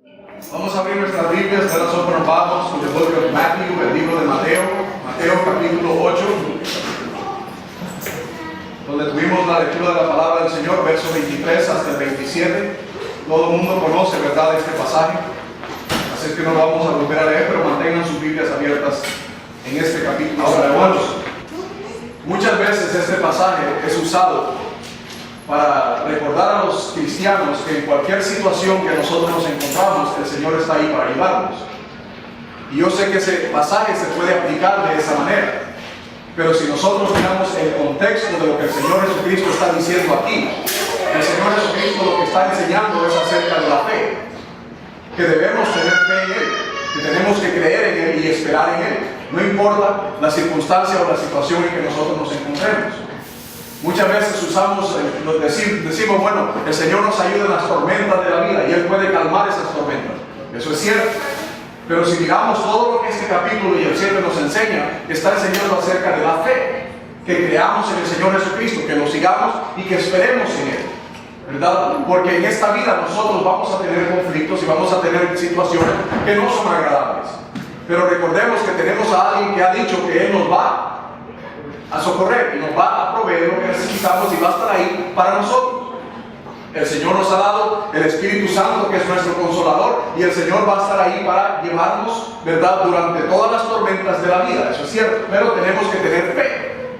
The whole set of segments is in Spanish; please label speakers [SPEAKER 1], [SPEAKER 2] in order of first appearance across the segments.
[SPEAKER 1] Vamos a abrir nuestras Biblias. Let us open our Bibles to the book of Matthew, el libro de Mateo, Mateo capítulo 8, donde tuvimos la lectura de la palabra del Señor, versos 23 hasta el 27. Todo el mundo conoce, ¿verdad?, este pasaje. Así es que no lo vamos a volver a leer, pero mantengan sus Biblias abiertas en este capítulo. Ahora, hermanos, muchas veces este pasaje es usado para recordar a los cristianos que en cualquier situación que nosotros nos encontramos, el Señor está ahí para ayudarnos. Y yo sé que ese pasaje se puede aplicar de esa manera, pero si nosotros miramos el contexto de lo que el Señor Jesucristo está diciendo aquí, el Señor Jesucristo lo que está enseñando es acerca de la fe, que debemos tener fe en Él, que tenemos que creer en Él y esperar en Él, no importa la circunstancia o la situación en que nosotros nos encontremos. Muchas veces decimos, bueno, el Señor nos ayuda en las tormentas de la vida y Él puede calmar esas tormentas. Eso es cierto. Pero si miramos todo lo que este capítulo y el 7 nos enseña, está enseñando acerca de la fe, que creamos en el Señor Jesucristo, que lo sigamos y que esperemos en Él, ¿verdad? Porque en esta vida nosotros vamos a tener conflictos y vamos a tener situaciones que no son agradables. Pero recordemos que tenemos a alguien que ha dicho que Él nos va a socorrer y nos va a proveer lo que necesitamos y va a estar ahí para nosotros. El Señor nos ha dado el Espíritu Santo, que es nuestro consolador, y el Señor va a estar ahí para llevarnos, ¿verdad?, durante todas las tormentas de la vida. Eso es cierto, pero tenemos que tener fe,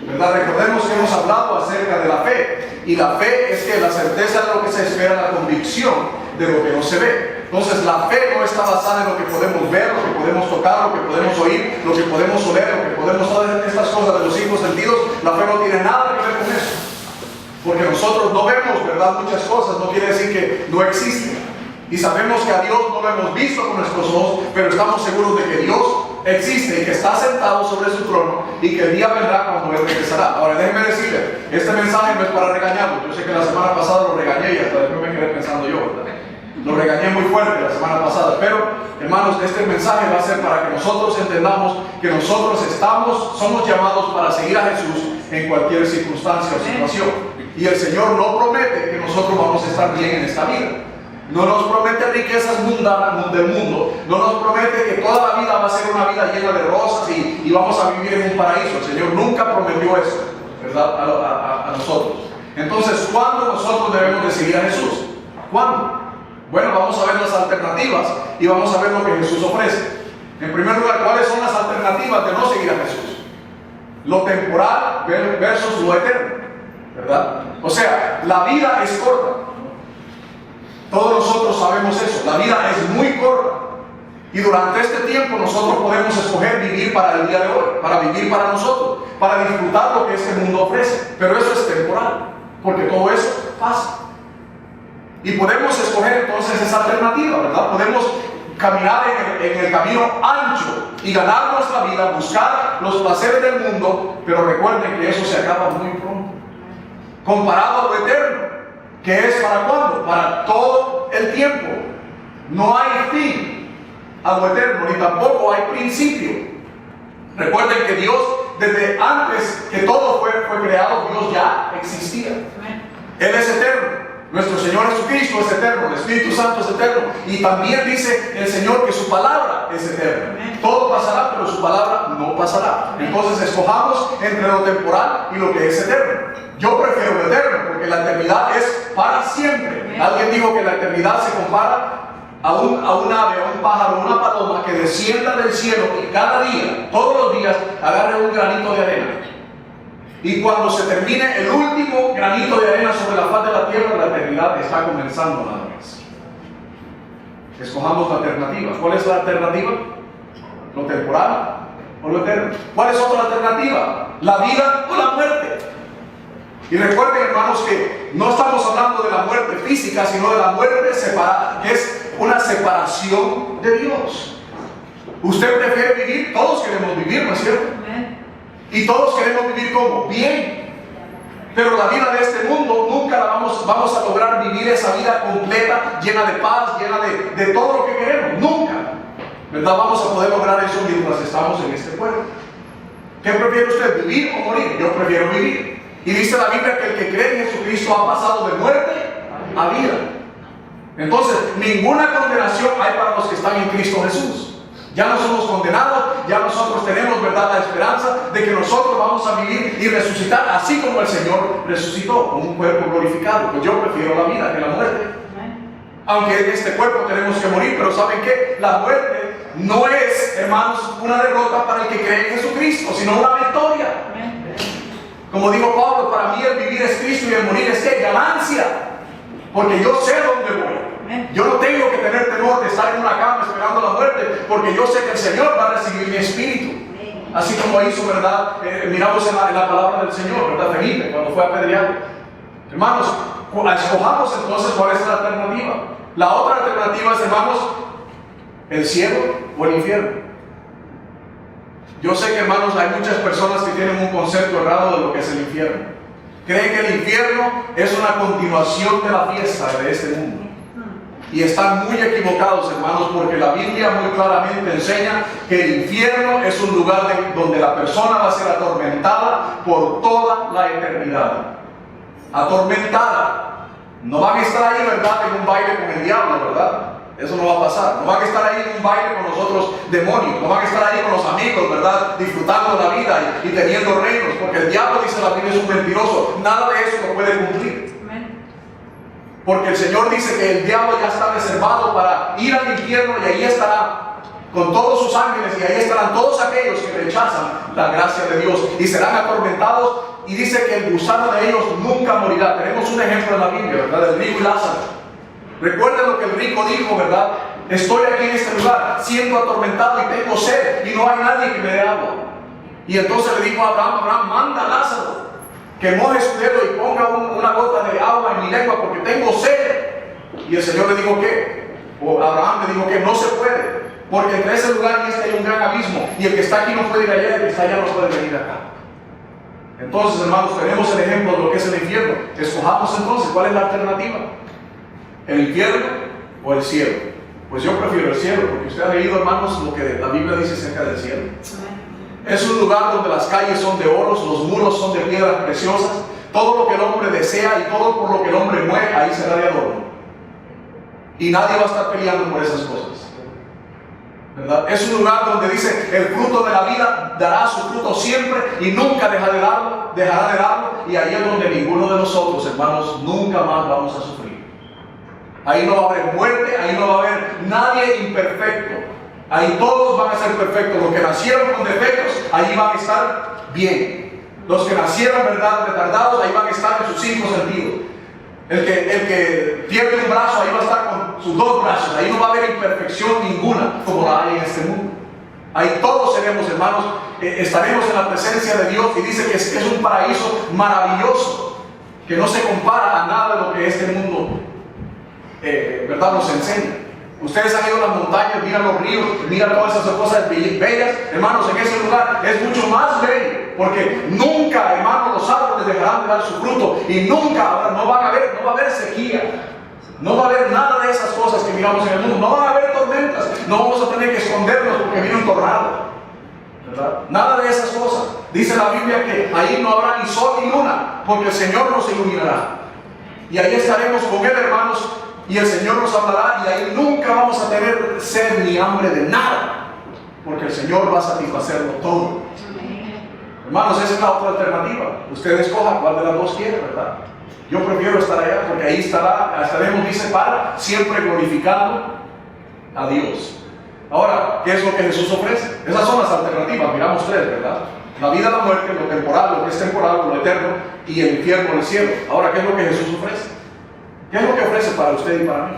[SPEAKER 1] ¿verdad? Recordemos que hemos hablado acerca de la fe, y la fe es que la certeza de lo que se espera, la convicción de lo que no se ve. Entonces la fe no está basada en lo que podemos ver, lo que podemos tocar, lo que podemos oír, lo que podemos oler, lo que podemos hacer, estas cosas de los 5 sentidos. La fe no tiene nada que ver con eso, porque nosotros no vemos, ¿verdad?, muchas cosas. No quiere decir que no existen, y sabemos que a Dios no lo hemos visto con nuestros ojos, pero estamos seguros de que Dios existe y que está sentado sobre su trono y que el día vendrá cuando Él regresará. Ahora déjenme decirle, este mensaje no es para regañarlo. Yo sé que la semana pasada lo regañé y hasta después me quedé pensando yo, ¿verdad? Lo regañé muy fuerte la semana pasada, pero hermanos, este mensaje va a ser para que nosotros entendamos que nosotros somos llamados para seguir a Jesús en cualquier circunstancia o situación. Y el Señor no promete que nosotros vamos a estar bien en esta vida. No nos promete riquezas mundanas del mundo. No nos promete que toda la vida va a ser una vida llena de rosas y vamos a vivir en un paraíso. El Señor nunca prometió eso, ¿verdad?, a nosotros. Entonces, ¿cuándo nosotros debemos de seguir a Jesús? ¿Cuándo? Bueno, vamos a ver las alternativas y vamos a ver lo que Jesús ofrece. En primer lugar, ¿cuáles son las alternativas de no seguir a Jesús? Lo temporal versus lo eterno, ¿verdad? O sea, la vida es corta. Todos nosotros sabemos eso. La vida es muy corta. Y durante este tiempo nosotros podemos escoger vivir para el día de hoy, para vivir para nosotros, para disfrutar lo que este mundo ofrece. Pero eso es temporal, porque todo eso pasa. Y podemos escoger entonces esa alternativa, ¿verdad? Podemos caminar en el camino ancho y ganar nuestra vida, buscar los placeres del mundo, pero recuerden que eso se acaba muy pronto. Comparado a lo eterno, que es ¿para cuándo? Para todo el tiempo. No hay fin a lo eterno, ni tampoco hay principio. Recuerden que Dios, desde antes que todo fue creado, Dios ya existía. Él es eterno. Nuestro Señor Jesucristo es eterno, el Espíritu Santo es eterno, y también dice el Señor que su palabra es eterna. Todo pasará, pero su palabra no pasará. Entonces escojamos entre lo temporal y lo que es eterno. Yo prefiero lo eterno, porque la eternidad es para siempre. Alguien dijo que la eternidad se compara a un ave, a un pájaro, a una paloma que descienda del cielo y cada día, todos los días, agarre un granito de arena. Y cuando se termine el último granito de arena sobre la faz de la tierra, la eternidad está comenzando nada más. Escojamos la alternativa. ¿Cuál es la alternativa? ¿Lo temporal o lo eterno? ¿Cuál es otra alternativa? ¿La vida o la muerte? Y recuerden, hermanos, que no estamos hablando de la muerte física, sino de la muerte separada, que es una separación de Dios. ¿Usted prefiere vivir? Todos queremos vivir, ¿no es cierto? Y todos queremos vivir como bien, pero la vida de este mundo nunca la vamos a lograr vivir esa vida completa, llena de paz, llena de todo lo que queremos, nunca, ¿verdad? Vamos a poder lograr eso mientras estamos en este cuerpo. ¿Qué prefiere usted, vivir o morir? Yo prefiero vivir. Y dice la Biblia que el que cree en Jesucristo ha pasado de muerte a vida. Entonces, ninguna condenación hay para los que están en Cristo Jesús. Ya no somos condenados, ya nosotros tenemos, ¿verdad?, la esperanza de que nosotros vamos a vivir y resucitar así como el Señor resucitó, con un cuerpo glorificado. Pues yo prefiero la vida que la muerte. Aunque en este cuerpo tenemos que morir, pero ¿saben qué? La muerte no es, hermanos, una derrota para el que cree en Jesucristo, sino una victoria. Como dijo Pablo, para mí el vivir es Cristo y el morir es ¿qué? Ganancia. Porque yo sé dónde voy. Yo no tengo que tener temor de estar en una cama esperando la muerte, porque yo sé que el Señor va a recibir mi espíritu. Así como hizo, ¿verdad? Miramos en la palabra del Señor, ¿verdad? Felipe, cuando fue apedreado. Hermanos, escojamos entonces cuál es la alternativa. La otra alternativa es, hermanos, el cielo o el infierno. Yo sé que, hermanos, hay muchas personas que tienen un concepto errado de lo que es el infierno. Creen que el infierno es una continuación de la fiesta de este mundo. Y están muy equivocados, hermanos, porque la Biblia muy claramente enseña que el infierno es un lugar donde la persona va a ser atormentada por toda la eternidad. Atormentada. No van a estar ahí, ¿verdad?, en un baile con el diablo, ¿verdad? Eso no va a pasar. No van a estar ahí en un baile con los otros demonios. No van a estar ahí con los amigos, ¿verdad?, disfrutando la vida y teniendo reinos. Porque el diablo, dice la Biblia, es un mentiroso. Nada de eso lo puede cumplir. Porque el Señor dice que el diablo ya está reservado para ir al infierno y ahí estará con todos sus ángeles y ahí estarán todos aquellos que rechazan la gracia de Dios y serán atormentados, y dice que el gusano de ellos nunca morirá. Tenemos un ejemplo en la Biblia, ¿verdad?, del rico y Lázaro. Recuerden lo que el rico dijo, ¿verdad? Estoy aquí en este lugar, siendo atormentado y tengo sed y no hay nadie que me dé agua. Y entonces le dijo a Abraham, manda a Lázaro que moje su dedo y ponga una gota de agua en mi lengua porque tengo sed. Y el Señor le dijo que, o Abraham le dijo que no se puede, porque entre ese lugar y este hay un gran abismo, y el que está aquí no puede ir allá, y el que está allá no puede venir acá. Entonces, hermanos, tenemos el ejemplo de lo que es el infierno. Escojamos entonces cuál es la alternativa: el infierno o el cielo. Pues yo prefiero el cielo, porque usted ha leído, hermanos, lo que la Biblia dice acerca del cielo. Es un lugar donde las calles son de oro, los muros son de piedras preciosas, todo lo que el hombre desea y todo por lo que el hombre muere, ahí será de adorno. Y nadie va a estar peleando por esas cosas, ¿verdad? Es un lugar donde dice, el fruto de la vida dará su fruto siempre y nunca dejará de darlo, y ahí es donde ninguno de nosotros, hermanos, nunca más vamos a sufrir. Ahí no va a haber muerte, ahí no va a haber nadie imperfecto. Ahí todos van a ser perfectos. Los que nacieron con defectos, ahí van a estar bien. Los que nacieron, ¿verdad?, retardados, ahí van a estar en sus 5 sentidos. El que pierde un brazo, ahí va a estar con sus 2 brazos. Ahí no va a haber imperfección ninguna como la hay en este mundo. Ahí todos seremos, hermanos, estaremos en la presencia de Dios, y dice que es un paraíso maravilloso, que no se compara a nada de lo que este mundo, ¿verdad?, nos enseña. Ustedes han ido a las montañas, miran los ríos, miran todas esas cosas bellas, hermanos. En ese lugar es mucho más bello, porque nunca, hermanos, los árboles dejarán de dar su fruto, y nunca, no va a haber sequía, no va a haber nada de esas cosas que miramos en el mundo. No van a haber tormentas, no vamos a tener que escondernos porque viene un tornado, ¿verdad? Nada de esas cosas. Dice la Biblia que ahí no habrá ni sol ni luna, porque el Señor nos iluminará, y ahí estaremos con Él, hermanos. Y el Señor nos hablará, y ahí nunca vamos a tener sed ni hambre de nada, porque el Señor va a satisfacerlo todo. Hermanos, esa es la otra alternativa. Usted escoja cuál de las dos quiere, ¿verdad? Yo prefiero estar allá, porque ahí estaremos, dice, para siempre glorificando a Dios. Ahora, ¿qué es lo que Jesús ofrece? Esas son las alternativas, miramos 3, ¿verdad? La vida, la muerte, lo temporal, lo que es temporal, lo eterno, y el infierno, el cielo. Ahora, ¿qué es lo que Jesús ofrece? ¿Qué es lo que ofrece para usted y para mí?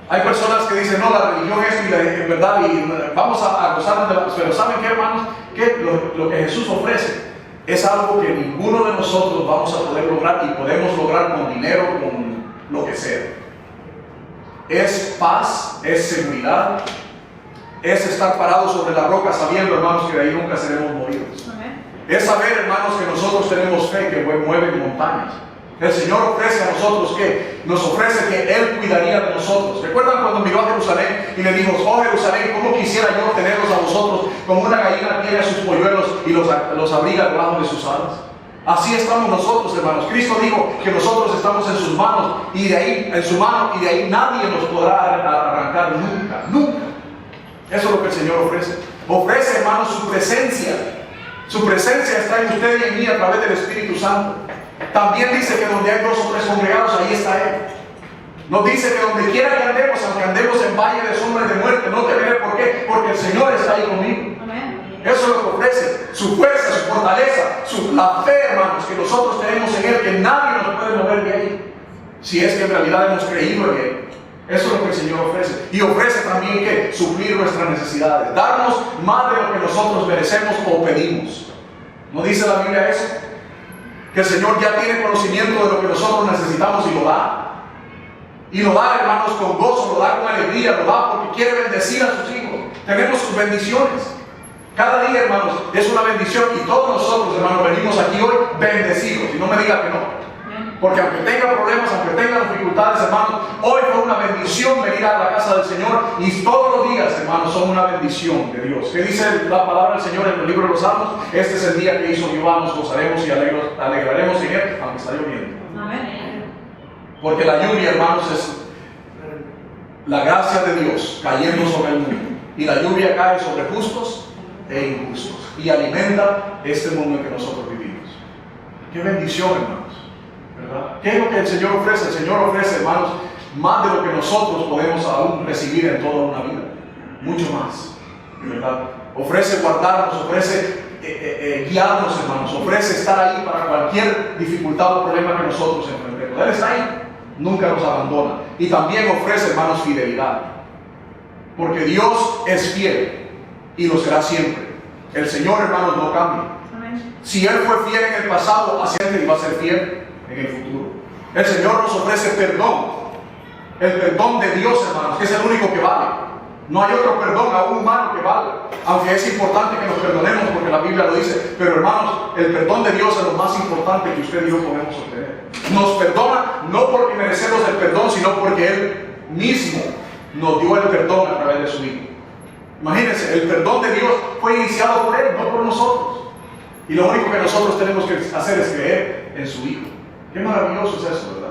[SPEAKER 1] Hay personas que dicen, no, la religión es, en verdad, y vamos a gozar de la... Pero ¿saben qué, hermanos? Que lo que Jesús ofrece es algo que ninguno de nosotros vamos a poder lograr, y podemos lograr con dinero, con lo que sea. Es paz, es seguridad, es estar parados sobre la roca sabiendo, hermanos, que de ahí nunca seremos movidos. Es saber, hermanos, que nosotros tenemos fe que mueve montañas. El Señor ofrece a nosotros que nos ofrece que Él cuidaría de nosotros. ¿Recuerdan cuando miró a Jerusalén y le dijo, oh Jerusalén, cómo quisiera yo tenerlos a vosotros como una gallina tiene a sus polluelos y los abriga debajo de sus alas? Así estamos nosotros, hermanos. Cristo dijo que nosotros estamos en sus manos y de ahí, en su mano, y de ahí nadie nos podrá arrancar nunca, nunca. Eso es lo que el Señor ofrece. Ofrece, hermanos, su presencia. Su presencia está en usted y en mí a través del Espíritu Santo. También dice que donde hay 2 o 3 congregados, ahí está Él. Nos dice que donde quiera que andemos, aunque andemos en valle de sombra y de muerte, no temeré. ¿Por qué? Porque el Señor está ahí conmigo. Amén. Eso es lo que ofrece, su fuerza, su fortaleza, la fe, hermanos, que nosotros tenemos en Él, que nadie nos puede mover de ahí, si es que en realidad hemos creído en Él. Eso es lo que el Señor ofrece. Y ofrece también que suplir nuestras necesidades, darnos más de lo que nosotros merecemos o pedimos. ¿No dice la Biblia eso? Que el Señor ya tiene conocimiento de lo que nosotros necesitamos y lo da. Y lo da, hermanos, con gozo, lo da con alegría, lo da porque quiere bendecir a sus hijos. Tenemos sus bendiciones. Cada día, hermanos, es una bendición y todos nosotros, hermanos, venimos aquí hoy bendecidos. Y no me diga que no. Porque aunque tenga problemas, aunque tenga dificultades, hermanos, hoy fue una bendición venir a la casa del Señor y todos los días, hermanos, son una bendición de Dios. ¿Qué dice la palabra del Señor en el libro de los Salmos? Este es el día que hizo Jehová, nos gozaremos y alegraremos en Él, aunque está lloviendo. Amén. Porque la lluvia, hermanos, es la gracia de Dios cayendo sobre el mundo. Y la lluvia cae sobre justos e injustos y alimenta este mundo en que nosotros vivimos. Qué bendición, hermanos, ¿verdad? ¿Qué es lo que el Señor ofrece? El Señor ofrece, hermanos, más de lo que nosotros podemos aún recibir en toda una vida, mucho más, ¿verdad? Ofrece guardarnos, ofrece guiarnos, hermanos, ofrece estar ahí para cualquier dificultad o problema que nosotros enfrentemos. Él está ahí, nunca nos abandona. Y también ofrece, hermanos, fidelidad, porque Dios es fiel y lo será siempre. El Señor, hermanos, no cambia. Amén. Si Él fue fiel en el pasado, así Él va a ser fiel en el futuro. El Señor nos ofrece perdón. El perdón de Dios, hermanos, que es el único que vale. No hay otro perdón aún humano que vale. Aunque es importante que nos perdonemos porque la Biblia lo dice. Pero, hermanos, el perdón de Dios es lo más importante que usted y yo podemos obtener. Nos perdona no porque merecemos el perdón, sino porque Él mismo nos dio el perdón a través de su Hijo. Imagínense, el perdón de Dios fue iniciado por Él, no por nosotros. Y lo único que nosotros tenemos que hacer es creer en su Hijo. Qué maravilloso es eso, ¿verdad?